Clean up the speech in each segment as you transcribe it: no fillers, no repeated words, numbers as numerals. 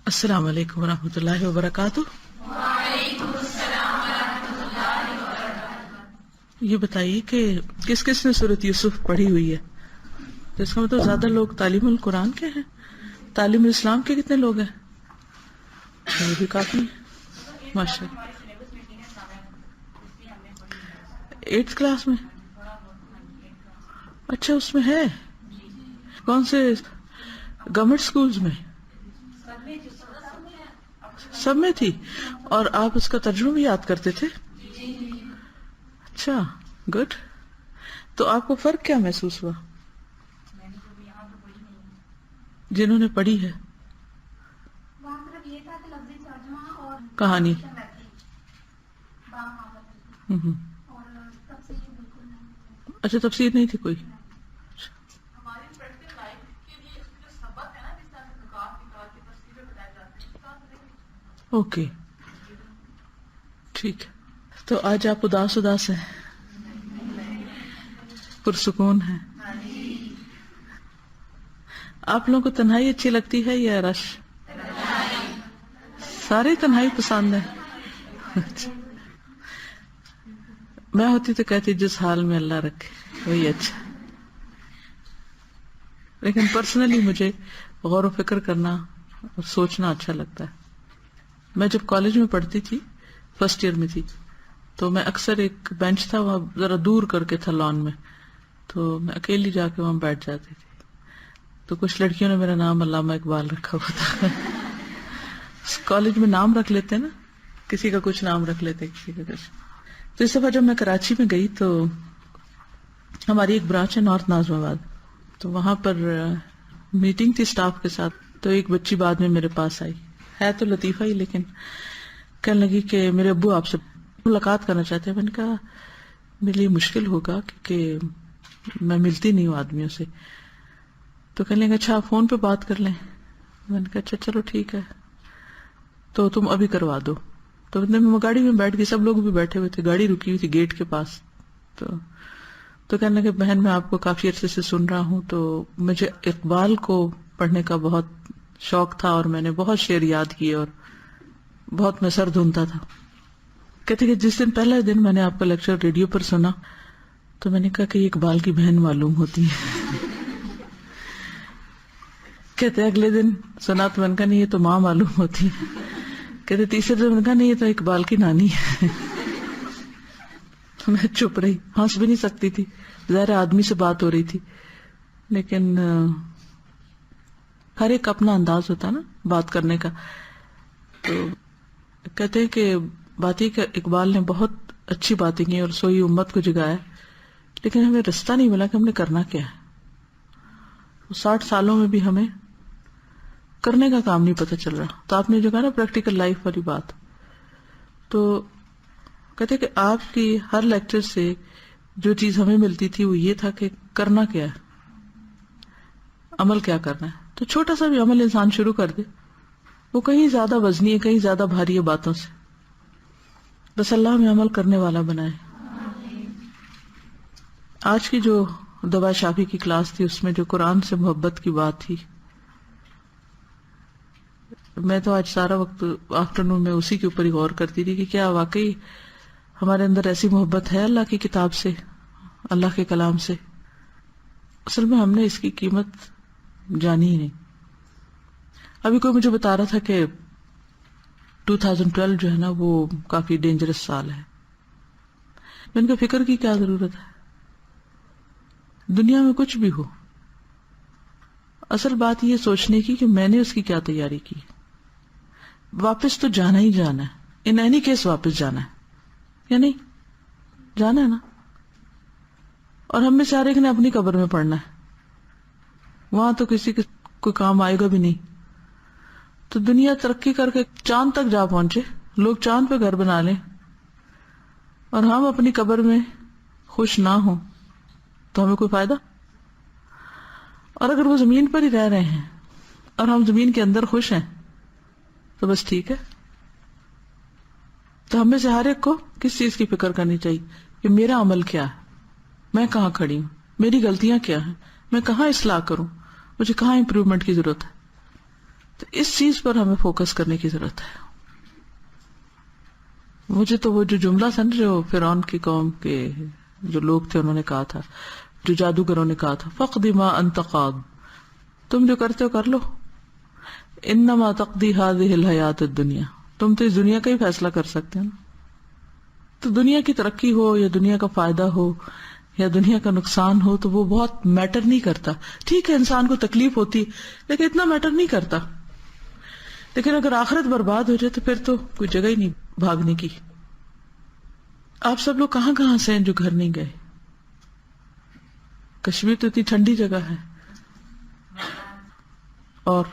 السلام علیکم ورحمۃ اللہ وبرکاتہ. یہ بتائیے کہ کس کس نے سورۃ یوسف پڑھی ہوئی ہے؟ تو اس کا مطلب زیادہ لوگ تعلیم القرآن کے ہیں. تعلیم الاسلام کے کتنے لوگ ہیں؟ یہ بھی کافی ماشاء اللہ. 8th کلاس میں؟ اچھا اس میں ہے. کون سے گورنمنٹ سکولز میں؟ سب میں تھی. اور آپ اس کا ترجمہ بھی یاد کرتے تھے؟ اچھا گڈ. تو آپ کو فرق کیا محسوس ہوا جنہوں نے پڑھی ہے؟ کہانی اچھا تفسیر نہیں تھی کوئی. اوکے ٹھیک. تو آج آپ اداس ہیں؟ پرسکون ہیں؟ آپ لوگوں کو تنہائی اچھی لگتی ہے یا رش؟ سارے تنہائی پسند ہے. میں ہوتی تو کہتی جس حال میں اللہ رکھے وہی اچھا. لیکن پرسنلی مجھے غور و فکر کرنا اور سوچنا اچھا لگتا ہے. میں جب کالج میں پڑھتی تھی، فرسٹ ایئر میں تھی، تو میں اکثر ایک بینچ تھا وہاں ذرا دور کر کے تھا لان میں، تو میں اکیلی جا کے وہاں بیٹھ جاتی تھی. تو کچھ لڑکیوں نے میرا نام علامہ اقبال رکھا ہوا تھا. کالج میں نام رکھ لیتے نا، کسی کا کچھ نام رکھ لیتے، کسی کا کچھ. تو اس دفعہ جب میں کراچی میں گئی تو ہماری ایک برانچ ہے نارتھ ناظم آباد، تو وہاں پر میٹنگ تھی اسٹاف کے ساتھ. تو ایک بچی بعد میں میرے پاس آئی، ہے تو لطیفہ ہی، لیکن کہنے لگی کہ میرے ابو آپ سے ملاقات کرنا چاہتے ہیں. میں نے کہا میرے لیے مشکل ہوگا کیونکہ میں ملتی نہیں ہوں آدمیوں سے. تو کہنے لگے اچھا آپ فون پہ بات کر لیں. میں نے کہا اچھا چلو ٹھیک ہے، تو تم ابھی کروا دو. تو میں گاڑی میں بیٹھ گئی، سب لوگ بھی بیٹھے ہوئے تھے، گاڑی رکی ہوئی تھی گیٹ کے پاس. تو کہنے لگے بہن میں آپ کو کافی عرصے سے سن رہا ہوں، تو مجھے اقبال کو پڑھنے کا بہت شوق تھا اور میں نے بہت شعر یاد کیے اور بہت میں سر دھنتا تھا. کہتے کہ جس دن پہلا دن میں نے آپ کا لیکچر ریڈیو پر سنا تو میں نے کہا کہ یہ اقبال کی بہن معلوم ہوتی ہے. کہتے اگلے دن سنا تو میں نے کہا نہیں یہ تو ماں معلوم ہوتی ہے. کہتے تیسرے دن میں نے کہا نہیں یہ تو اقبال کی نانی ہے. میں چپ رہی، ہنس بھی نہیں سکتی تھی، ظاہر آدمی سے بات ہو رہی تھی. لیکن ہر ایک اپنا انداز ہوتا نا بات کرنے کا. تو کہتے ہیں کہ باتیں کہ اقبال نے بہت اچھی باتیں کی اور سوئی امت کو جگایا، لیکن ہمیں رستہ نہیں ملا کہ ہم نے کرنا کیا ہے. 60 سالوں میں بھی ہمیں کرنے کا کام نہیں پتہ چل رہا. تو آپ نے جو کہا نا پریکٹیکل لائف والی بات، تو کہتے کہ آپ کی ہر لیکچر سے جو چیز ہمیں ملتی تھی وہ یہ تھا کہ کرنا کیا ہے، عمل کیا کرنا ہے. تو چھوٹا سا بھی عمل انسان شروع کر دے وہ کہیں زیادہ وزنی ہے، کہیں زیادہ بھاری ہے باتوں سے. بس اللہ ہمیں عمل کرنے والا بنائے. آج کی جو دوا شافی کی کلاس تھی اس میں جو قرآن سے محبت کی بات تھی، میں تو آج سارا وقت آفٹرنون میں اسی کے اوپر ہی غور کرتی تھی کہ کیا واقعی ہمارے اندر ایسی محبت ہے اللہ کی کتاب سے، اللہ کے کلام سے. اصل میں ہم نے اس کی قیمت جانی ہی نہیں. ابھی کوئی مجھے بتا رہا تھا کہ 2012 جو ہے نا وہ کافی ڈینجرس سال ہے. میں نے کہا فکر کی کیا ضرورت ہے، دنیا میں کچھ بھی ہو، اصل بات یہ سوچنے کی کہ میں نے اس کی کیا تیاری کی. واپس تو جانا ہی جانا ہے، ان اینی کیس واپس جانا ہے یا نہیں جانا ہے نا. اور ہم میں سے ہر ایک نے اپنی قبر میں پڑنا ہے، وہاں تو کسی کے کوئی کام آئے گا بھی نہیں. تو دنیا ترقی کر کے چاند تک جا پہنچے، لوگ چاند پہ گھر بنا لیں، اور ہم اپنی قبر میں خوش نہ ہوں تو ہمیں کوئی فائدہ. اور اگر وہ زمین پر ہی رہ رہے ہیں اور ہم زمین کے اندر خوش ہیں تو بس ٹھیک ہے. تو ہم میں سے ہر ایک کو کس چیز کی فکر کرنی چاہیے کہ میرا عمل کیا ہے، میں کہاں کھڑی ہوں، میری غلطیاں کیا ہیں، میں کہاں اصلاح کروں، مجھے کہاں امپروومنٹ کی ضرورت ہے. تو اس چیز پر ہمیں فوکس کرنے کی ضرورت ہے. مجھے تو وہ جو جملہ تھا نا جو فرعون کی قوم کے جو لوگ تھے انہوں نے کہا تھا، جو جادوگروں نے کہا تھا، فقد ما انت قاض، تم جو کرتے ہو کر لو، انما تقضی هذه الحیات الدنیا، تم تو اس دنیا کا ہی فیصلہ کر سکتے ہو نا. تو دنیا کی ترقی ہو یا دنیا کا فائدہ ہو یا دنیا کا نقصان ہو تو وہ بہت میٹر نہیں کرتا. ٹھیک ہے انسان کو تکلیف ہوتی لیکن اتنا میٹر نہیں کرتا. لیکن اگر آخرت برباد ہو جائے تو پھر تو کوئی جگہ ہی نہیں بھاگنے کی. آپ سب لوگ کہاں کہاں سے ہیں جو گھر نہیں گئے؟ کشمیر تو اتنی ٹھنڈی جگہ ہے. اور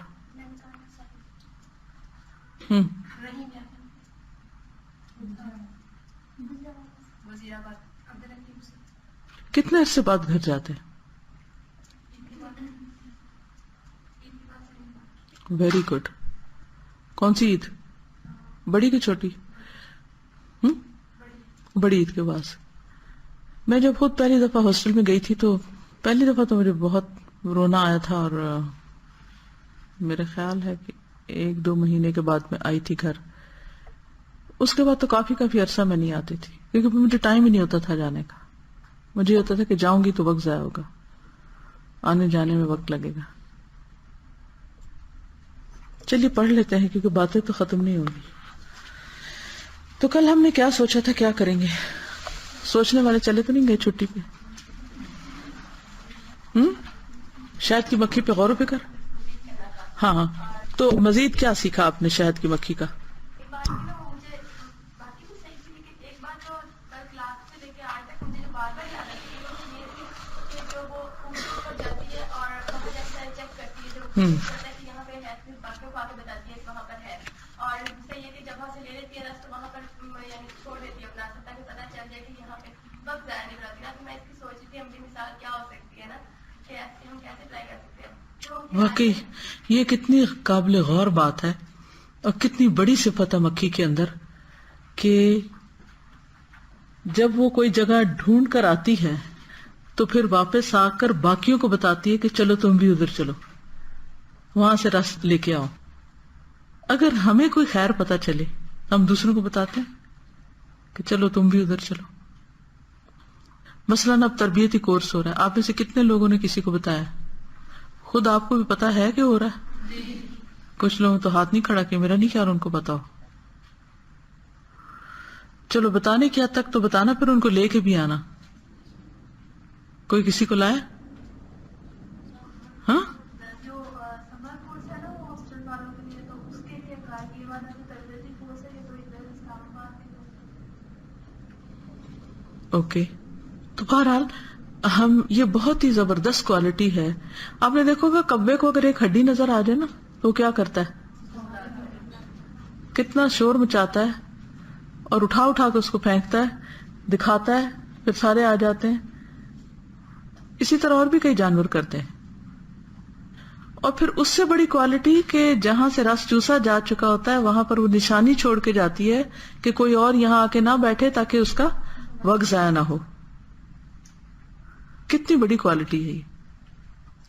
کتنے عرصے بعد گھر جاتے ہیں؟ Very good. کون سی عید؟ بڑی کی چھوٹی؟ بڑی عید کے بعد. میں جب خود پہلی دفعہ ہاسٹل میں گئی تھی تو پہلی دفعہ تو مجھے بہت رونا آیا تھا، اور میرا خیال ہے کہ 1-2 مہینے کے بعد میں آئی تھی گھر. اس کے بعد تو کافی عرصہ میں نہیں آتی تھی کیونکہ مجھے ٹائم ہی نہیں ہوتا تھا جانے کا. مجھے ہوتا تھا کہ جاؤں گی تو وقت ضائع ہوگا، آنے جانے میں وقت لگے گا. چلیے پڑھ لیتے ہیں کیونکہ باتیں تو ختم نہیں ہوگی. تو کل ہم نے کیا سوچا تھا کیا کریں گے؟ سوچنے والے چلے تو نہیں گئے چھٹی پہ؟ شہد کی مکھی پہ غور و فکر. ہاں تو مزید کیا سیکھا آپ نے شہد کی مکھی کا؟ واقعی یہ کتنی قابل غور بات ہے اور کتنی بڑی صفت ہے مکھی کے اندر کہ جب وہ کوئی جگہ ڈھونڈ کر آتی ہے تو پھر واپس آ کر باقیوں کو بتاتی ہے کہ چلو تم بھی ادھر چلو، وہاں سے رس لے کے آؤ. اگر ہمیں کوئی خیر پتہ چلے ہم دوسروں کو بتاتے ہیں کہ چلو تم بھی ادھر چلو. مثلاً اب تربیتی کورس ہو رہا ہے، آپ میں سے کتنے لوگوں نے کسی کو بتایا؟ خود آپ کو بھی پتا ہے کہ ہو رہا ہے؟ کچھ لوگوں تو ہاتھ نہیں کھڑا کہ میرا نہیں خیال ان کو بتاؤ. چلو بتانے کی حد تک تو بتانا، پھر ان کو لے کے بھی آنا. کوئی کسی کو لائے؟ ہاں اوکے. تو بہرحال ہم یہ بہت ہی زبردست کوالٹی ہے. آپ نے دیکھو گا کبے کو اگر ایک ہڈی نظر آ جائے نا تو کیا کرتا ہے؟ کتنا شور مچاتا ہے اور اٹھا کے اس کو پھینکتا ہے، دکھاتا ہے، پھر سارے آ جاتے ہیں. اسی طرح اور بھی کئی جانور کرتے ہیں. اور پھر اس سے بڑی کوالٹی کہ جہاں سے رس چوسا جا چکا ہوتا ہے وہاں پر وہ نشانی چھوڑ کے جاتی ہے کہ کوئی اور یہاں آ کے نہ بیٹھے تاکہ اس کا وقت ضائع نہ ہو. کتنی بڑی کوالٹی ہے یہ،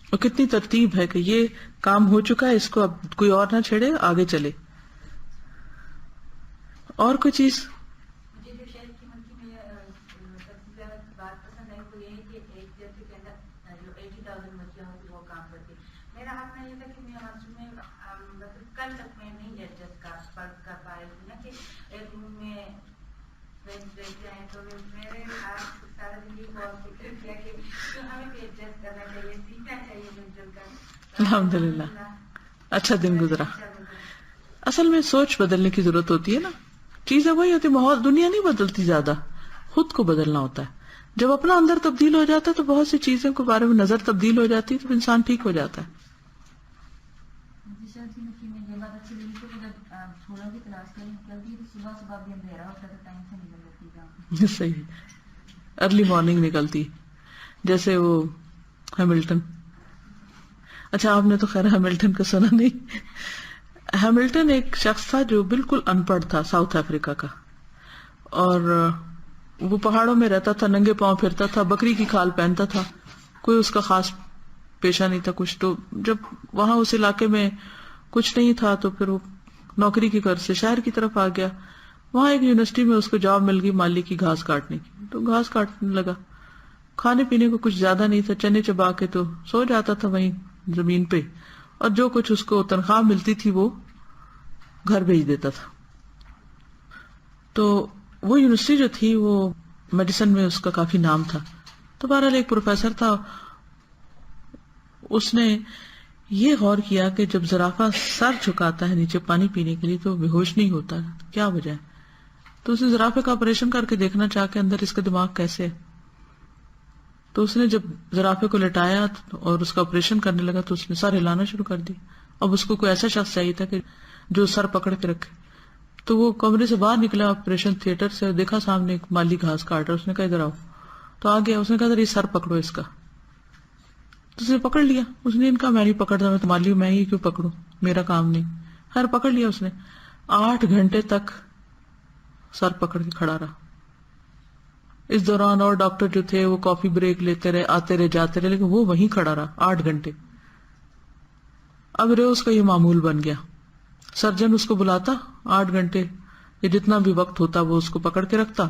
اور کتنی ترتیب ہے کہ یہ کام ہو چکا ہے، اس کو اب کوئی اور نہ چھیڑے، آگے چلے. اور کوئی چیز؟ مجھے جو شہد کی مکھی میں سب سے زیادہ بات پسند ہے وہ یہ ہے کہ ایک جگہ کے اندر جو 80,000 مکھیاں ہوتی وہ کام کرتی. میرا حق یہ تھا کہ میں مطلب کل تک میں نہیں ایڈجسٹ کر پا رہی تھی نا کہ ایک روم میں بیٹھتے ہیں. تو میرے آپ سارا دن یہ غور فکر کیا کہ ہمیں بھی ایڈجسٹ کرنا چاہیے، سیکھنا چاہیے مل جل کر. الحمدللہ اچھا دن گزرا. اصل میں سوچ بدلنے کی ضرورت ہوتی ہے نا. چیزیں وہی ہوتی، ماحول دنیا نہیں بدلتی، زیادہ خود کو بدلنا ہوتا ہے. جب اپنا اندر تبدیل ہو جاتا ہے تو بہت سی چیزوں کے بارے میں نظر تبدیل ہو جاتی ہے تو انسان ٹھیک ہو جاتا ہے. صحیح، ارلی مارننگ نکلتی جیسے وہ ہیملٹن. اچھا آپ نے تو خیر ہیملٹن کا سنا نہیں. ہیملٹن ایک شخص تھا جو بالکل ان پڑھ تھا، ساؤتھ افریقہ کا، اور وہ پہاڑوں میں رہتا تھا، ننگے پاؤں پھرتا تھا، بکری کی کھال پہنتا تھا، کوئی اس کا خاص پیشہ نہیں تھا کچھ. تو جب وہاں اس علاقے میں کچھ نہیں تھا تو پھر وہ نوکری کی غرض سے شہر کی طرف آ گیا. وہاں ایک یونیورسٹی میں اس کو جاب مل گئی مالی کی گھاس کاٹنے کی, تو گھاس کاٹنے لگا. کھانے پینے کو کچھ زیادہ نہیں تھا, چنے چبا کے تو سو جاتا تھا وہیں زمین پہ, اور جو کچھ اس کو تنخواہ ملتی تھی وہ گھر بھیج دیتا تھا. تو وہ یونیورسٹی جو تھی وہ میڈیسن میں اس کا کافی نام تھا. تو بہرحال ایک پروفیسر تھا, اس نے یہ غور کیا کہ جب زرافہ سر جھکاتا ہے نیچے پانی پینے کے لیے تو بے ہوش نہیں ہوتا, کیا وجہ ہے؟ تو اس نے زرافے کا آپریشن کر کے دیکھنا چاہ کے اندر اس کا دماغ کیسے ہے. تو اس نے جب زرافے کو لٹایا اور اس کا آپریشن کرنے لگا تو اس نے سر ہلانا شروع کر دی. اب اس کو کوئی ایسا شخص چاہیے تھا کہ جو سر پکڑ کے رکھے. تو وہ کمرے سے باہر نکلا آپریشن تھیٹر سے, دیکھا سامنے ایک مالی گھاس کاٹ رہا, اس نے کہا ادھر آؤ. تو آ گیا, اس نے کہا ذرا یہ سر پکڑو اس کا. تو اس نے پکڑ لیا. اس نے ان کا میں نہیں پکڑتا, میں تو مالی میں ہی کیوں پکڑوں, میرا کام نہیں. خیر پکڑ لیا اس نے. 8 گھنٹے تک سر پکڑ کے کھڑا رہا. اس دوران اور ڈاکٹر جو تھے وہ کافی بریک لیتے رہے, آتے رہے جاتے رہے, لیکن وہ وہیں کھڑا رہا 8 گھنٹے. اب اس کا یہ معمول بن گیا. سرجن اس کو بلاتا 8 گھنٹے یا جتنا بھی وقت ہوتا وہ اس کو پکڑ کے رکھتا,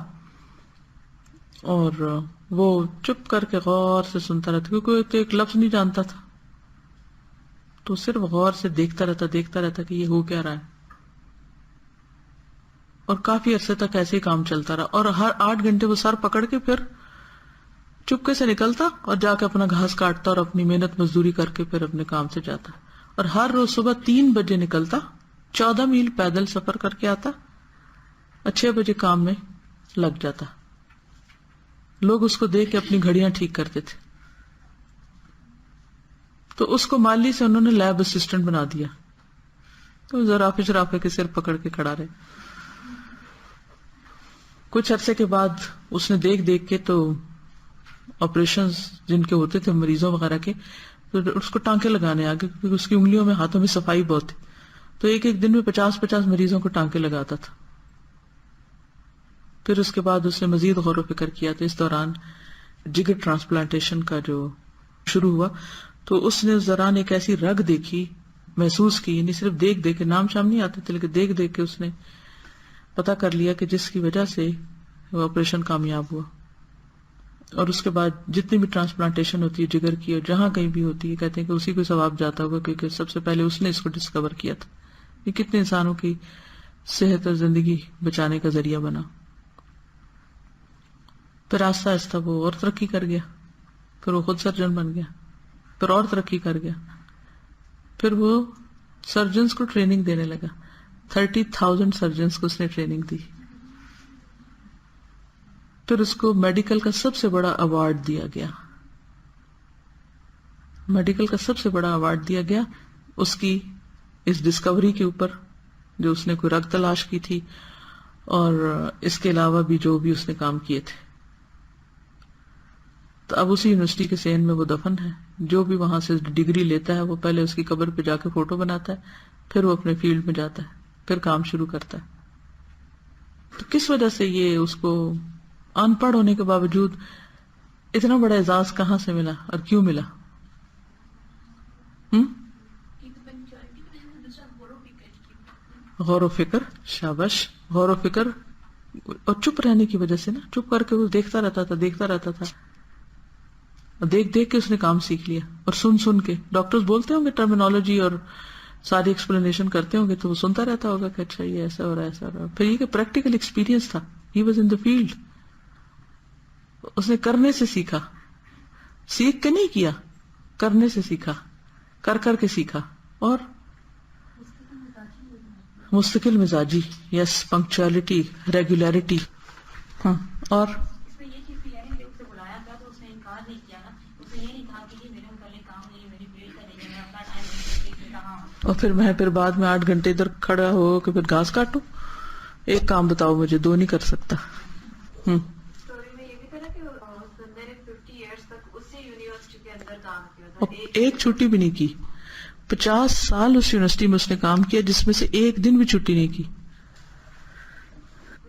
اور وہ چپ کر کے غور سے سنتا رہتا, کیونکہ وہ تو ایک لفظ نہیں جانتا تھا. تو صرف غور سے دیکھتا رہتا کہ یہ ہو کیا رہا ہے. اور کافی عرصے تک ایسے ہی کام چلتا رہا, اور ہر 8 گھنٹے وہ سر پکڑ کے پھر چپکے سے نکلتا اور جا کے اپنا گھاس کاٹتا اور اپنی محنت مزدوری کر کے پھر اپنے کام سے جاتا. اور ہر روز صبح 3 بجے نکلتا, 14 میل پیدل سفر کر کے آتا, 6 بجے کام میں لگ جاتا. لوگ اس کو دیکھ کے اپنی گھڑیاں ٹھیک کرتے تھے. تو اس کو مالی سے انہوں نے لیب اسسٹنٹ بنا دیا. تو زرافے کے سر پکڑ کے کھڑا رہے. کچھ عرصے کے بعد اس نے دیکھ کے تو آپریشنز جن کے ہوتے تھے مریضوں وغیرہ کے, تو اس کو ٹانکے لگانے آگے, کیونکہ اس کی انگلیوں میں ہاتھوں میں صفائی بہت تھی. تو ایک دن میں 50 مریضوں کو ٹانکے لگاتا تھا. پھر اس کے بعد اس نے مزید غور و فکر کیا. تو اس دوران جگر ٹرانسپلانٹیشن کا جو شروع ہوا, تو اس نے اس دوران ایک ایسی رگ دیکھی, محسوس کی, یعنی صرف دیکھ کے, نام شام نہیں آتے تھے, لیکن دیکھ کے اس نے پتا کر لیا کہ جس کی وجہ سے وہ آپریشن کامیاب ہوا. اور اس کے بعد جتنی بھی ٹرانسپلانٹیشن ہوتی ہے جگر کی, اور جہاں کہیں بھی ہوتی ہے, کہتے ہیں کہ اسی کو ثواب جاتا ہوگا, کیونکہ سب سے پہلے اس نے اس کو ڈسکور کیا تھا. یہ کتنے انسانوں کی صحت اور زندگی بچانے کا ذریعہ بنا. پھر آہستہ آہستہ وہ اور ترقی کر گیا, پھر وہ خود سرجن بن گیا, پھر اور ترقی کر گیا, پھر وہ سرجنز کو ٹریننگ دینے لگا. 30,000 سرجنز کو اس نے ٹریننگ دی. پھر اس کو میڈیکل کا سب سے بڑا ایوارڈ دیا گیا. میڈیکل کا سب سے بڑا ایوارڈ دیا گیا اس کی اس ڈسکوری کے اوپر, جو اس نے کوئی رگ تلاش کی تھی, اور اس کے علاوہ بھی جو بھی اس نے کام کیے تھے. تو اب اسی یونیورسٹی کے سین میں وہ دفن ہے. جو بھی وہاں سے ڈگری لیتا ہے وہ پہلے اس کی قبر پہ جا کے فوٹو بناتا ہے, پھر وہ اپنے فیلڈ میں جاتا ہے, پھر کام شروع کرتا ہے. تو کس وجہ سے یہ اس کو ان پڑھ ہونے کے باوجود اتنا بڑا اعزاز کہاں سے ملا اور کیوں ملا؟ غور و فکر, شاباش, غور و فکر اور چپ رہنے کی وجہ سے نا. چپ کر کے وہ دیکھتا رہتا تھا, اور دیکھ کے اس نے کام سیکھ لیا. اور سن کے ڈاکٹرز بولتے ہوں گے ٹرمینالوجی اور ساری ایکسپلینیشن کرتے ہوں گے, تو وہ سنتا رہتا ہوگا کہ اچھا یہ ایسا ہو رہا ہے, ایسا ہو رہا ہے. پھر یہ کہ پریکٹیکل ایکسپیرینس تھا, he was in the field. اس نے کرنے سے سیکھا, سیکھ کے نہیں کیا, کرنے سے سیکھا, کر کے سیکھا. اور مستقل مزاجی, یس, پنکچوالٹی, ریگولیرٹی. ہاں, اور پھر بعد میں 8 گھنٹے ادھر کھڑا ہو کہ پھر گھاس کاٹو. ایک کام بتاؤ مجھے, 2 نہیں کر سکتا. ایک چھٹی بھی نہیں کی. 50 سال اس یونیورسٹی میں اس نے کام کیا, جس میں سے ایک دن بھی چھٹی نہیں کی.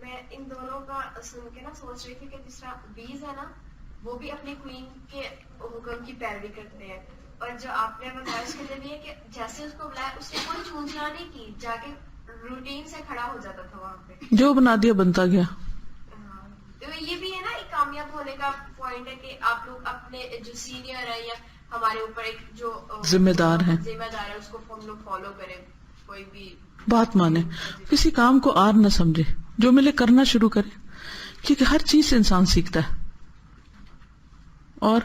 میں ان دونوں کا سن کے نا سوچ رہی تھی کہ جس طرح بیز ہے نا, وہ بھی اپنی کوئین کے حکم کی پیروی کرتے ہیں, اور جو آپ نے بتایا اس کے لیے بھی ہے کہ جیسے اس کو بلایا اس نے کوئی چونچنا نہیں کی، جا کے روٹین سے کھڑا ہو جاتا تھا وہاں پہ. جو بنا دیا بنتا گیا. تو یہ بھی ہے نا ایک کامیاب ہونے کا پوائنٹ ہے کہ آپ لوگ اپنے جو سینئر ہے یا ہمارے اوپر ایک جو ذمہ دار ہے اس کو ہم لوگ فالو کریں. کوئی بھی بات مانے، کسی کام کو آر نہ سمجھے، جو ملے کرنا شروع کرے، کیونکہ ہر چیز سے انسان سیکھتا ہے. اور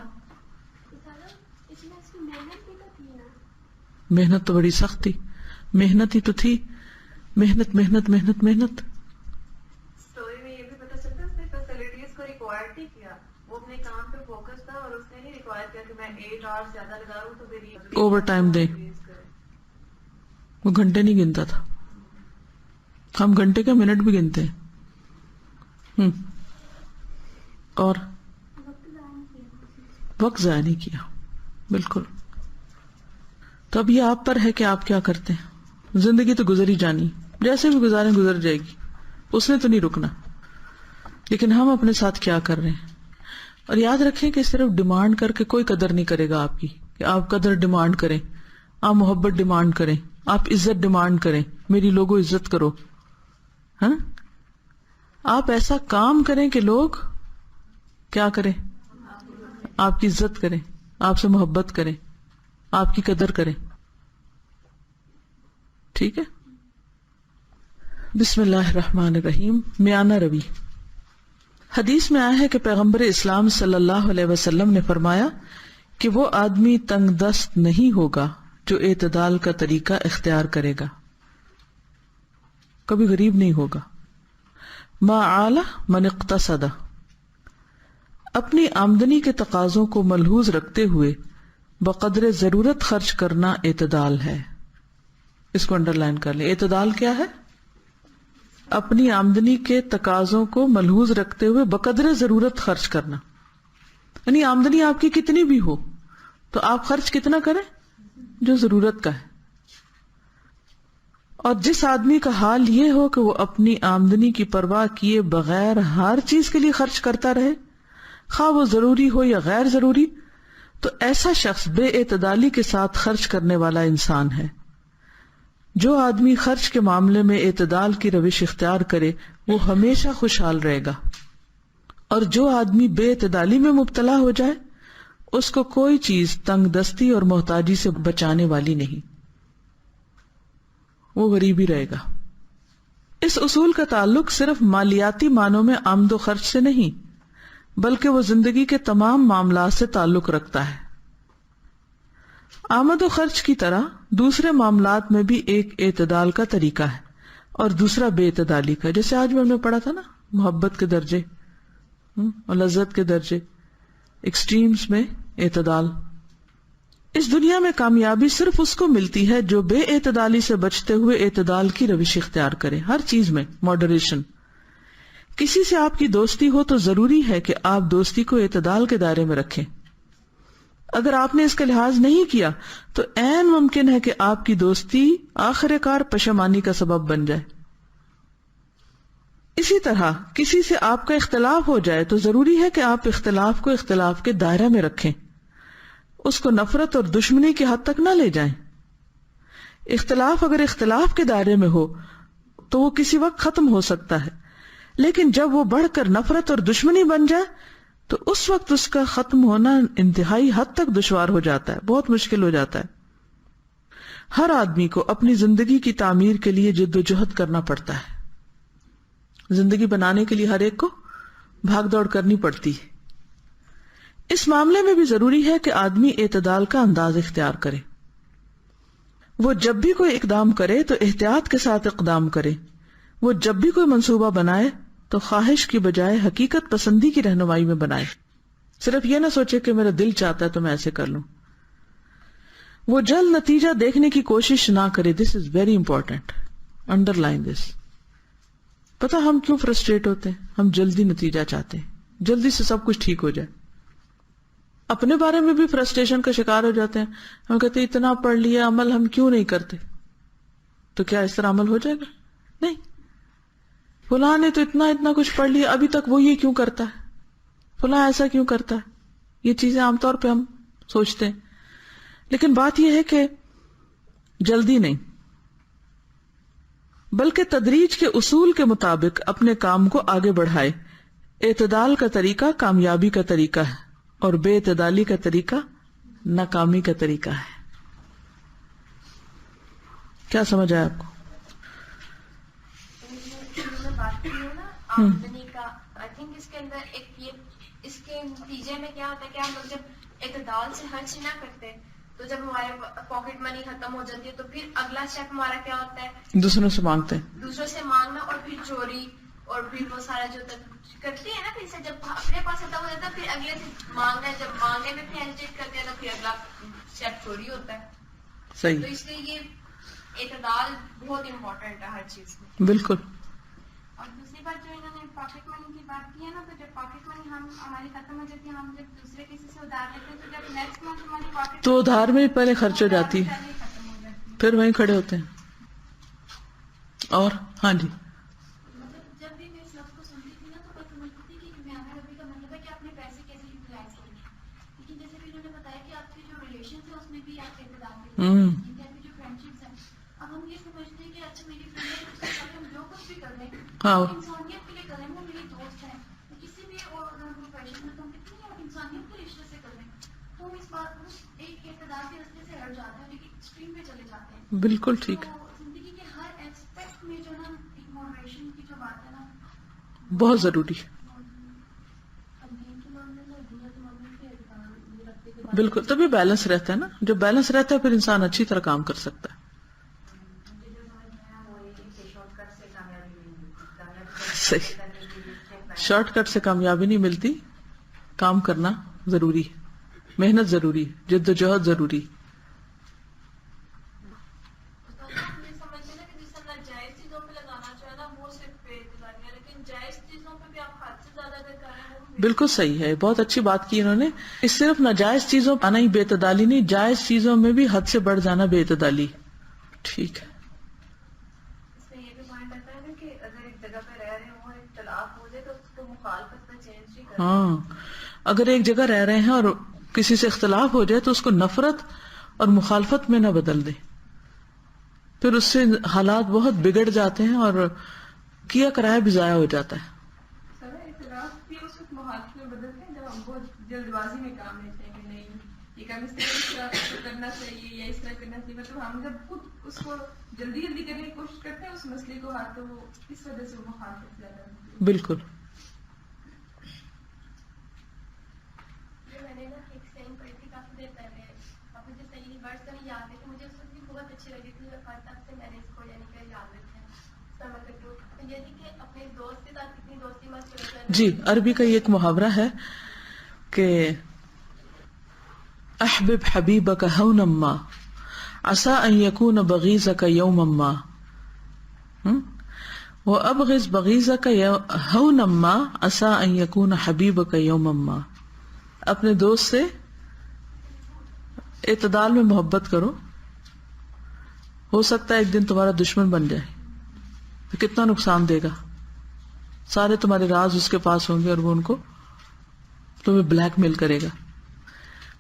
محنت تو بڑی سخت تھی، محنت ہی تو تھی، محنت محنت محنت محنت. اسٹوری میں یہ بھی پتہ چلتا ہے اس نے فیسلٹیز کو ریکوائر نہیں کیا، وہ اپنے کام پہ فوکس تھا اور اس نے نہیں ریکوائر کیا کہ میں 8 آورس زیادہ لگا رہا ہوں تو میری اوور ٹائم دے. وہ گھنٹے نہیں گنتا تھا، ہم گھنٹے کا منٹ بھی گنتے ہیں. اور وقت ضائع نہیں کیا. بالکل. تو اب یہ آپ پر ہے کہ آپ کیا کرتے ہیں. زندگی تو گزر ہی جانی، جیسے بھی گزاریں گزر جائے گی، اس نے تو نہیں رکنا. لیکن ہم اپنے ساتھ کیا کر رہے ہیں. اور یاد رکھیں کہ صرف ڈیمانڈ کر کے کوئی قدر نہیں کرے گا آپ کی، کہ آپ قدر ڈیمانڈ کریں، آپ محبت ڈیمانڈ کریں، آپ عزت ڈیمانڈ کریں، میری لوگوں عزت کرو. ہاں، آپ ایسا کام کریں کہ لوگ کیا کریں، آپ کی عزت کریں، آپ سے محبت کریں، آپ کی قدر کریں. ٹھیک ہے. بسم اللہ الرحمن الرحیم. میانہ روی. حدیث میں آیا ہے کہ پیغمبر اسلام صلی اللہ علیہ وسلم نے فرمایا کہ وہ آدمی تنگ دست نہیں ہوگا جو اعتدال کا طریقہ اختیار کرے گا، کبھی غریب نہیں ہوگا. ما عال من اقتصد. اپنی آمدنی کے تقاضوں کو ملحوظ رکھتے ہوئے بقدر ضرورت خرچ کرنا اعتدال ہے. اس کو انڈر لائن کر لیں. اعتدال کیا ہے؟ اپنی آمدنی کے تقاضوں کو ملحوظ رکھتے ہوئے بقدر ضرورت خرچ کرنا. یعنی آمدنی آپ کی کتنی بھی ہو تو آپ خرچ کتنا کریں جو ضرورت کا ہے. اور جس آدمی کا حال یہ ہو کہ وہ اپنی آمدنی کی پرواہ کیے بغیر ہر چیز کے لیے خرچ کرتا رہے، خواہ وہ ضروری ہو یا غیر ضروری، تو ایسا شخص بے اعتدالی کے ساتھ خرچ کرنے والا انسان ہے. جو آدمی خرچ کے معاملے میں اعتدال کی روش اختیار کرے وہ ہمیشہ خوشحال رہے گا، اور جو آدمی بے اعتدالی میں مبتلا ہو جائے اس کو کوئی چیز تنگ دستی اور محتاجی سے بچانے والی نہیں، وہ غریب ہی رہے گا. اس اصول کا تعلق صرف مالیاتی معنوں میں آمد و خرچ سے نہیں بلکہ وہ زندگی کے تمام معاملات سے تعلق رکھتا ہے. آمد و خرچ کی طرح دوسرے معاملات میں بھی ایک اعتدال کا طریقہ ہے اور دوسرا بے اعتدالی کا. جیسے آج بھی ہم نے پڑھا تھا نا، محبت کے درجے اور لذت کے درجے، ایکسٹریمز میں اعتدال. اس دنیا میں کامیابی صرف اس کو ملتی ہے جو بے اعتدالی سے بچتے ہوئے اعتدال کی روش اختیار کرے. ہر چیز میں ماڈریشن. کسی سے آپ کی دوستی ہو تو ضروری ہے کہ آپ دوستی کو اعتدال کے دائرے میں رکھیں. اگر آپ نے اس کا لحاظ نہیں کیا تو عین ممکن ہے کہ آپ کی دوستی آخر کار پشیمانی کا سبب بن جائے. اسی طرح کسی سے آپ کا اختلاف ہو جائے تو ضروری ہے کہ آپ اختلاف کو اختلاف کے دائرے میں رکھیں، اس کو نفرت اور دشمنی کی حد تک نہ لے جائیں. اختلاف اگر اختلاف کے دائرے میں ہو تو وہ کسی وقت ختم ہو سکتا ہے، لیکن جب وہ بڑھ کر نفرت اور دشمنی بن جائے تو اس وقت اس کا ختم ہونا انتہائی حد تک دشوار ہو جاتا ہے، بہت مشکل ہو جاتا ہے. ہر آدمی کو اپنی زندگی کی تعمیر کے لیے جد و جہد کرنا پڑتا ہے. زندگی بنانے کے لیے ہر ایک کو بھاگ دوڑ کرنی پڑتی ہے. اس معاملے میں بھی ضروری ہے کہ آدمی اعتدال کا انداز اختیار کرے. وہ جب بھی کوئی اقدام کرے تو احتیاط کے ساتھ اقدام کرے. وہ جب بھی کوئی منصوبہ بنائے تو خواہش کی بجائے حقیقت پسندی کی رہنمائی میں بنائے. صرف یہ نہ سوچے کہ میرا دل چاہتا ہے تو میں ایسے کر لوں. وہ جلد نتیجہ دیکھنے کی کوشش نہ کرے. This is very important, underline this. پتا ہم کیوں فرسٹریٹ ہوتے ہیں؟ ہم جلدی نتیجہ چاہتے ہیں، جلدی سے سب کچھ ٹھیک ہو جائے. اپنے بارے میں بھی فرسٹریشن کا شکار ہو جاتے ہیں. ہم کہتے ہیں اتنا پڑھ لیا، عمل ہم کیوں نہیں کرتے؟ تو کیا اس طرح عمل ہو جائے گا؟ نہیں. فلاں نے تو اتنا کچھ پڑھ لیا، ابھی تک وہ یہ کیوں کرتا ہے، فلاں ایسا کیوں کرتا ہے. یہ چیزیں عام طور پہ ہم سوچتے ہیں. لیکن بات یہ ہے کہ جلدی نہیں، بلکہ تدریج کے اصول کے مطابق اپنے کام کو آگے بڑھائے. اعتدال کا طریقہ کامیابی کا طریقہ ہے اور بے اعتدالی کا طریقہ ناکامی کا طریقہ ہے. کیا سمجھ آیا آپ کو؟ بات کی ہے نا آمدنی کا، آئی تھنک اس کے اندر ایک یہ اس کے نتیجے میں کیا ہوتا ہے کہ ہم لوگ جب اعتدال سے خرچ نہ کرتے تو جب ہمارے پاکٹ منی ختم ہو جاتی ہے تو پھر اگلا اسٹیپ ہمارا کیا ہوتا ہے؟ دوسروں سے مانگتے ہیں، دوسروں سے مانگنا اور پھر چوری اور پھر وہ سارا جو کرتی ہے نا، پھر سے جب اپنے پاس ختم ہو جاتا ہے پھر اگلے سے مانگنا ہے، جب مانگنے میں پھر ہیزیٹیٹ کرتے ہیں تو پھر اگلا اسٹیپ چوری ہوتا ہے. صحیح، تو اس لیے یہ اعتدال بہت امپورٹنٹ ہے ہر چیز میں. بالکل. اور دوسری بات جو انہوں نے پاکٹ منی کی بات کی ہے نا، تو جب پاکٹ منی ہماری ختم ہو جاتی ہے، ہم جب دوسرے کسی سے ادھار لیتے ہیں تو جب نیکسٹ منتھ ہماری پاکٹ تو ادھار میں پہلے خرچ ہو جاتی ہے، ختم ہو جاتی ہے. پھر وہیں کھڑے ہوتے ہیں. اور ہاں جی، مطلب جب بھی میں اس لفظ کو سنتی تھی نا تو میں سمجھتی تھی کہ میانہ روی کا مطلب ہے کہ اپنے پیسے کیسے یوٹیلائز کریں. لیکن جیسے کہ انہوں نے بتایا کہ آپ کے جو ریلیشن ہے اس میں بھی آپ اعتدال کریں، آپ کی جو فرینڈشپس ہیں. اب ہم یہ سمجھتے ہیں کہ اچھا میری فرینڈ ہے، اس کے ساتھ ہم جو کچھ بھی کر رہے ہیں ہاں، انسانیت کے لیے کر رہے ہیں، وہ میری دوست ہے. کسی بھی اور پروفیشن میں تو ہم کتنی انسانیت کے رشتے سے کر رہے ہیں، تو ہم اس بات کو ایک اعتدال کے راستے سے ہٹ جاتے ہیں، ایک ایکسٹریم پہ چلے جاتے ہیں. بالکل ٹھیک، تو زندگی کے ہر ایسپیکٹ میں جو نا ایک ماڈریشن کی جو بات ہے نا بہت ضروری ہے. بالکل، تبھی بیلنس رہتا ہے نا. جب بیلنس رہتا ہے پھر انسان اچھی طرح کام کر سکتا ہے. صحیح، شارٹ کٹ سے کامیابی نہیں ملتی، کام کرنا ضروری ہے، محنت ضروری ہے، جد و جہد ضروری. یہ سمجھتے نا کہ جس طرح ناجائز چیزوں پہ لگانا چاہے نا وہ صرف بے اعتدالی ہے، لیکن جائز چیزوں پہ بھی آپ حد سے زیادہ اگر کر رہے ہیں وہ بالکل صحیح ہے. بہت اچھی بات کی انہوں نے. اس صرف ناجائز چیزوں پہ آنا ہی بے اعتدالی نہیں، جائز چیزوں میں بھی حد سے بڑھ جانا بے اعتدالی. ٹھیک ہے. اس میں یہ بھی پوائنٹ آتا ہے نا کہ اگر ایک جگہ پہ رہ رہے ہوں، ایک طلاق ہو جائے تو اس کو مخالفت میں چینج ہی کرنا. ہاں، اگر ایک جگہ رہ رہے ہیں اور کسی سے اختلاف ہو جائے تو اس کو نفرت اور مخالفت میں نہ بدل دے، پھر اس سے حالات بہت بگڑ جاتے ہیں اور کیا کرایہ بھی ضائع ہو جاتا ہے. سر اعتراف بھی اس وقت مخالفت میں بدلتے ہیں جب ہم بہت جلد بازی میں کام لیتے ہیں کہ نہیں یہ کام اس طرح کرنا چاہیے یا اس طرح کرنا چاہیے. مطلب ہم جب خود اس کو جلدی جلدی کرنے کی کوشش کرتے ہیں اس مسئلے کو حل، تو وہ اس وجہ سے وہ مخالفت زیادہ ہوتی ہے. بالکل. میں نے نا ایک سینگ پڑھی تھی کافی دیر پہلے، اب مجھے صحیح ورڈز نہیں یاد ہے، کہ مجھے اس وقت بھی بہت اچھی لگی تھی اور تب سے میں نے اس کو یعنی کہ یاد رکھا ہے. اس کا مطلب یہ تھی کہ اپنے دوست کے ساتھ کتنی دوستی مت کرو. جی، عربی کا یہ ایک محاورہ ہے کہ احبب حبیبک ہونا ما عسى ان يكون بغيضك يوما ما وابغض بغيضك ہونا ما عسى ان يكون حبیبک یوما ما. اپنے دوست سے اعتدال میں محبت کرو، ہو سکتا ہے ایک دن تمہارا دشمن بن جائے، تو کتنا نقصان دے گا. سارے تمہارے راز اس کے پاس ہوں گے اور وہ ان کو تمہیں بلیک میل کرے گا.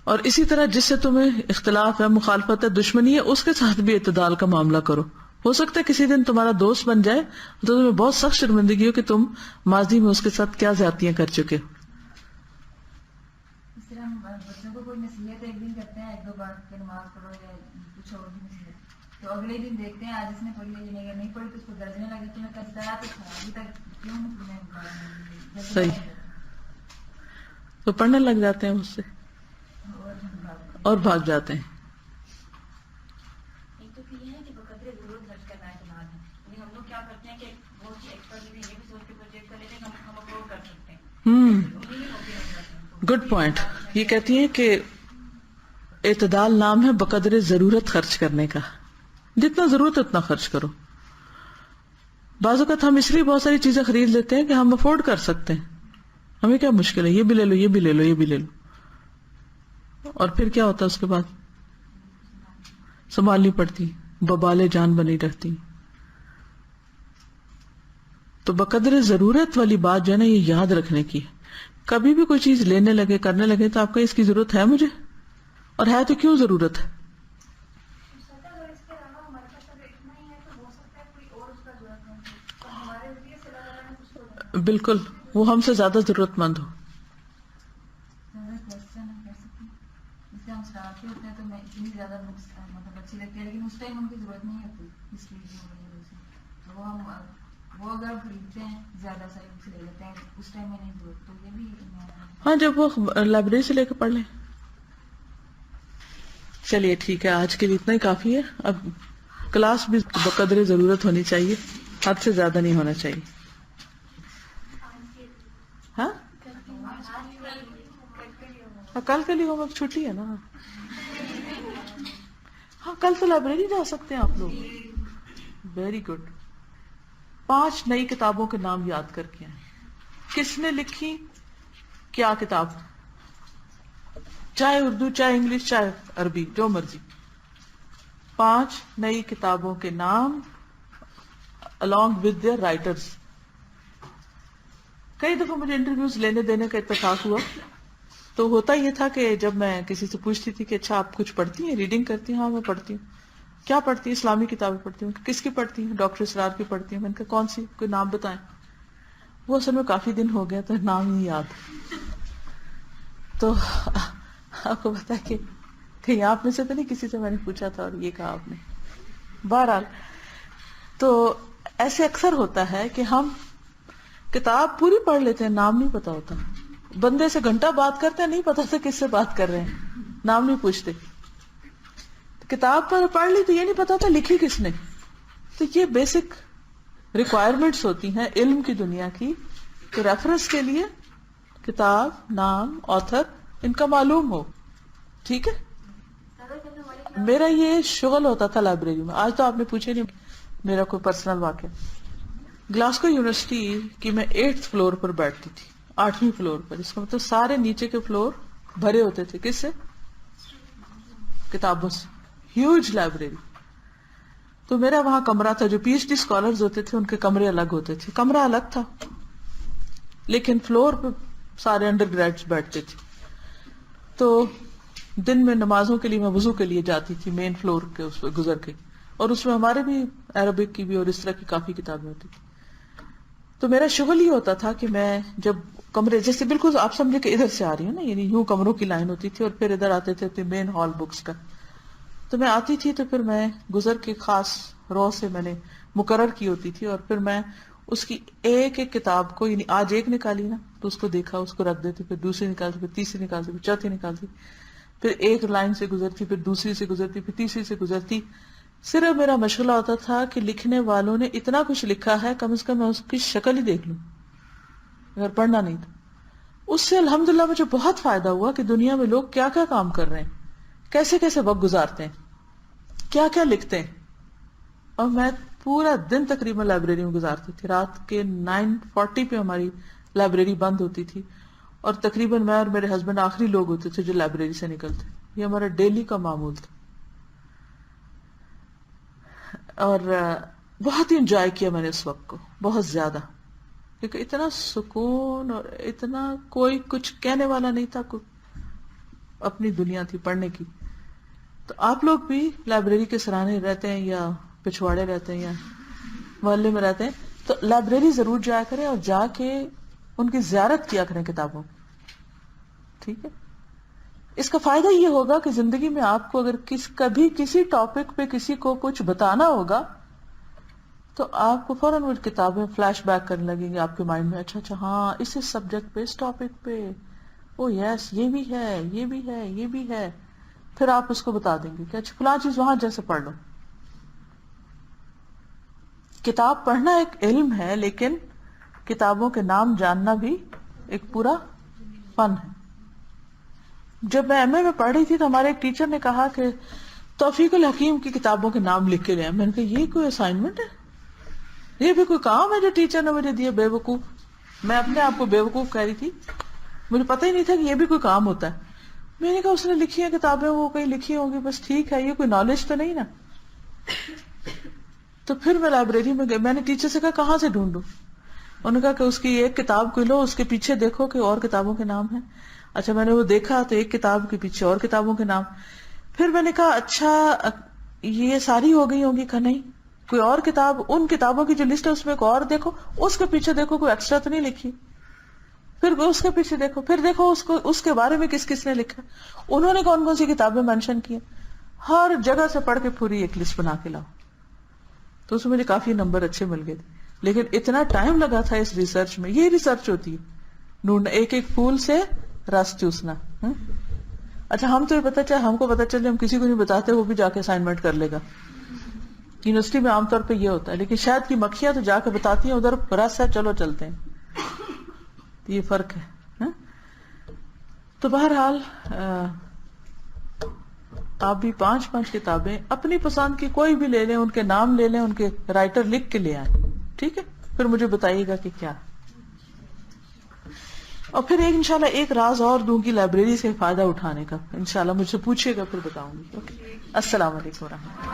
اور اسی طرح جس سے تمہیں اختلاف ہے، مخالفت ہے، دشمنی ہے، اس کے ساتھ بھی اعتدال کا معاملہ کرو. ہو سکتا ہے کسی دن تمہارا دوست بن جائے تو تمہیں بہت سخت شرمندگی ہو کہ تم ماضی میں اس کے ساتھ کیا زیادتیاں کر چکے ہو. اس طرح ہم بچوں کو کوئی نصیحت ایک دن کرتے ہیں، ایک دو بار کہ نماز پڑھو یا کچھ اور بھی نصیحت، تو اگلے دن دیکھتے ہیں آج اس نے پڑھی ہے اگر نہیں پڑھی تو اس کو گرجنے لگے کہ میں کس طرح تو تھا ابھی تک کیوں میں صحیح، تو پڑھنے لگ جاتے ہیں اس سے اور بھاگ جاتے ہیں. ایک تو یہ ہے کہ بقدر ضرورت خرچ کرنا ہے اعتماد ہے. یعنی ہم لوگ کیا کرتے ہیں کہ بہت ہی ایکسپرٹ یہ بھی سوچ کے پروجیکٹ کر لیتے ہیں کہ ہم افورڈ کر سکتے ہیں. Good point. یہ کہتی ہیں کہ اعتدال نام ہے بقدر ضرورت خرچ کرنے کا. جتنا ضرورت ہے اتنا خرچ کرو. بعض اوقات ہم اس لیے بہت ساری چیزیں خرید لیتے ہیں کہ ہم افورڈ کر سکتے ہیں، ہمیں کیا مشکل ہے، یہ بھی لے لو، یہ بھی لے لو، یہ بھی لے لو. اور پھر کیا ہوتا ہے اس کے بعد سنبھالنی پڑتی، ببالے جان بنی رہتی. تو بقدر ضرورت والی بات جو ہے نا یہ یاد رکھنے کی ہے. کبھی بھی کوئی چیز لینے لگے، کرنے لگے تو آپ کو اس کی ضرورت ہے مجھے، اور ہے تو کیوں ضرورت ہے. بالکل وہ ہم سے زیادہ ضرورت مند ہو. کوشچن کر سکتی ہوں. جس سے ہم شرارتی ہوتے ہیں تو میں اتنی زیادہ مطلب اچھی لگتی ہے، لیکن اس ٹائم ان کی ضرورت نہیں ہوتی اس لیے تو وہ ہم وہ اگر خریدتے ہیں زیادہ صحیح سے لے لیتے ہیں، اس ٹائم میں نہیں ضرورت، تو یہ بھی ہاں جب وہ لائبریری سے لے کے پڑھ لیں. چلیے ٹھیک ہے، آج کے لیے اتنا ہی کافی ہے. اب کلاس بھی بقدر ضرورت ہونی چاہیے، حد سے زیادہ نہیں ہونا چاہیے. ہاں کل کے لیے ہوم ورک چھٹی ہے نا. ہاں کل تو لائبریری جا سکتے ہیں آپ لوگ. Very good. 5 نئی کتابوں کے نام یاد کر کے آئیں. کس نے لکھی، کیا کتاب، چاہے اردو چاہے انگلش چاہے عربی جو مرضی. 5 نئی کتابوں کے نام along with their writers. کئی دفعہ مجھے انٹرویوز لینے دینے کا اتفاق ہوا تو ہوتا یہ تھا کہ جب میں کسی سے پوچھتی تھی کہ اچھا آپ کچھ پڑھتی ہیں، ریڈنگ کرتی ہیں؟ ہاں میں پڑھتی ہوں. کیا پڑھتی ہیں؟ اسلامی کتابیں پڑھتی ہوں. کس کی پڑھتی ہیں؟ ڈاکٹر اسرار کی پڑھتی ہوں. میں نے کہا کون سی، کوئی نام بتائیں. وہ اصل میں کافی دن ہو گیا تو نام نہیں یاد. تو آپ کو پتا ہے کہ کہیں آپ میں سے تو نہیں کسی سے میں نے پوچھا تھا اور یہ کہا آپ نے. بہرحال تو ایسے اکثر ہوتا ہے کہ ہم کتاب پوری پڑھ لیتے ہیں، نام نہیں پتا ہوتا. بندے سے گھنٹہ بات کرتے ہیں، نہیں پتا تھا کس سے بات کر رہے ہیں، نام نہیں پوچھتے. کتاب پر پڑھ لی تو یہ نہیں پتا تھا لکھی کس نے. تو یہ بیسک ریکوائرمنٹس ہوتی ہیں علم کی دنیا کی کہ ریفرنس کے لیے کتاب، نام، آتھر ان کا معلوم ہو. ٹھیک ہے. میرا یہ شغل ہوتا تھا لائبریری میں. آج تو آپ نے پوچھے نہیں میرا کوئی پرسنل واقعہ. گلاسکو یونیورسٹی کی میں 8th فلور پر بیٹھتی تھی، 8ویں فلور پر. اس کا مطلب سارے نیچے کے فلور بھرے ہوتے تھے. کس سے؟ کتابوں سے. Huge library. تو میرا وہاں کمرہ تھا. جو پی ایچ ڈی اسکالرز ہوتے تھے ان کے کمرے الگ ہوتے تھے. کمرہ الگ تھا لیکن فلور پہ سارے انڈر گریجویٹس بیٹھتے تھے. تو دن میں نمازوں کے لیے میں وضو کے لیے جاتی تھی مین فلور کے اس پہ گزر کے، اور اس میں ہمارے بھی عربک کی بھی اور اس طرح کی کافی کتابیں ہوتی تھی. تو میرا شغل یہ ہوتا تھا کہ میں جب کمرے جیسے بالکل آپ سمجھے کہ ادھر سے آ رہی ہوں نا، یعنی یوں کمروں کی لائن ہوتی تھی اور پھر ادھر آتے تھے مین ہال بکس کا. تو میں آتی تھی تو پھر میں گزر کے خاص رو سے میں نے مقرر کی ہوتی تھی اور پھر میں اس کی ایک ایک کتاب کو، یعنی آج ایک نکالی نا تو اس کو دیکھا، اس کو رکھ دیتی، پھر دوسری نکالتی، پھر تیسری نکالتی، پھر چوتھی نکالتی، پھر ایک لائن سے گزرتی، پھر دوسری سے گزرتی، پھر تیسری سے گزرتی. صرف میرا مشغلہ ہوتا تھا کہ لکھنے والوں نے اتنا کچھ لکھا ہے، کم از کم میں اس کی شکل ہی دیکھ لوں اگر پڑھنا نہیں تو. اس سے الحمدللہ مجھے بہت فائدہ ہوا کہ دنیا میں لوگ کیا کیا کام کر رہے ہیں، کیسے کیسے وقت گزارتے ہیں، کیا کیا لکھتے ہیں. اور میں پورا دن تقریباً لائبریری میں گزارتی تھی. رات کے 9:40 پہ ہماری لائبریری بند ہوتی تھی اور تقریباً میں اور میرے ہسبینڈ آخری لوگ ہوتے تھے جو لائبریری سے نکلتے. یہ ہمارا ڈیلی کا معمول تھا اور بہت ہی انجوائے کیا میں نے اس وقت کو، بہت زیادہ، کیونکہ اتنا سکون اور اتنا کوئی کچھ کہنے والا نہیں تھا. اپنی دنیا تھی پڑھنے کی. تو آپ لوگ بھی لائبریری کے سرانے رہتے ہیں یا پچھواڑے رہتے ہیں یا محلے میں رہتے ہیں تو لائبریری ضرور جایا کریں اور جا کے ان کی زیارت کیا کریں کتابوں. ٹھیک ہے. اس کا فائدہ یہ ہوگا کہ زندگی میں آپ کو اگر کبھی کسی ٹاپک پہ کسی کو کچھ بتانا ہوگا تو آپ کو فوراً وہ کتابیں فلیش بیک کرنے لگیں گے آپ کے مائنڈ میں. اچھا اچھا ہاں اس سبجیکٹ پہ، اس ٹاپک پہ، او یس یہ بھی ہے، یہ بھی ہے، یہ بھی ہے. پھر آپ اس کو بتا دیں گے کہ اچھا فلاں چیز وہاں جیسے پڑھ لو. کتاب پڑھنا ایک علم ہے لیکن کتابوں کے نام جاننا بھی ایک پورا فن ہے. جب میں ایم اے میں پڑھ رہی تھی تو ہمارے ایک ٹیچر نے کہا کہ توفیق الحکیم کی کتابوں کے نام لکھ کے لے آئے. میں نے کہا یہ کوئی اسائنمنٹ ہے، یہ بھی کوئی کام ہے جو ٹیچر نے مجھے دیا؟ بے وقوف. میں اپنے آپ کو بے وقوف کہہ رہی تھی، مجھے پتہ ہی نہیں تھا کہ یہ بھی کوئی کام ہوتا ہے. میں نے کہا اس نے لکھی ہیں کتابیں، وہ کہیں لکھی ہوں گی، بس ٹھیک ہے، یہ کوئی نالج تو نہیں نا. تو پھر میں لائبریری میں گئی. میں نے ٹیچر سے کہا کہاں سے ڈھونڈوں؟ انہوں نے کہا کہ اس کی ایک کتاب کو لو، اس کے پیچھے دیکھو کہ اور کتابوں کے نام ہیں. اچھا میں نے وہ دیکھا تو ایک کتاب کے پیچھے اور کتابوں کے نام. پھر میں نے کہا اچھا یہ ساری ہو گئی ہوں گی؟ کہا نہیں، کوئی اور کتاب، ان کتابوں کی جو لسٹ ہے اس میں ایک اور دیکھو، اس کے پیچھے دیکھو کوئی ایکسٹرا تو نہیں لکھی، پھر اس کے پیچھے دیکھو، پھر دیکھو اس کے بارے میں کس کس نے لکھا، انہوں نے کون کون سی کتابیں مینشن کی، ہر جگہ سے پڑھ کے پوری ایک لسٹ بنا کے لاؤ. تو اس میں مجھے کافی نمبر اچھے مل گئے تھے، لیکن اتنا ٹائم لگا تھا اس ریسرچ میں. یہ ریسرچ ہوتی ہے ڈھونڈنا، ایک ایک پھول سے رس چوسنا. اچھا ہم تو پتا چلے، ہم کو پتا چلے، ہم کسی کو نہیں بتاتے، وہ بھی جا کے اسائنمنٹ کر لے گا. یونیورسٹی میں عام طور پہ یہ ہوتا ہے، لیکن شاید کی مکھیاں تو جا کے بتاتی ہیں ادھر رس ہے، چلو چلتے ہیں. یہ فرق ہے. تو بہرحال آپ بھی 5 کتابیں اپنی پسند کی کوئی بھی لے لیں، ان کے نام لے لیں، ان کے رائٹر لکھ کے لے آئیں. ٹھیک ہے، پھر مجھے بتائیے گا کہ کیا. اور پھر انشاءاللہ ایک راز اور دوں گی لائبریری سے فائدہ اٹھانے کا، انشاءاللہ مجھ سے پوچھیے گا، پھر بتاؤں گی. اوکے، السلام علیکم ورحمۃ اللہ.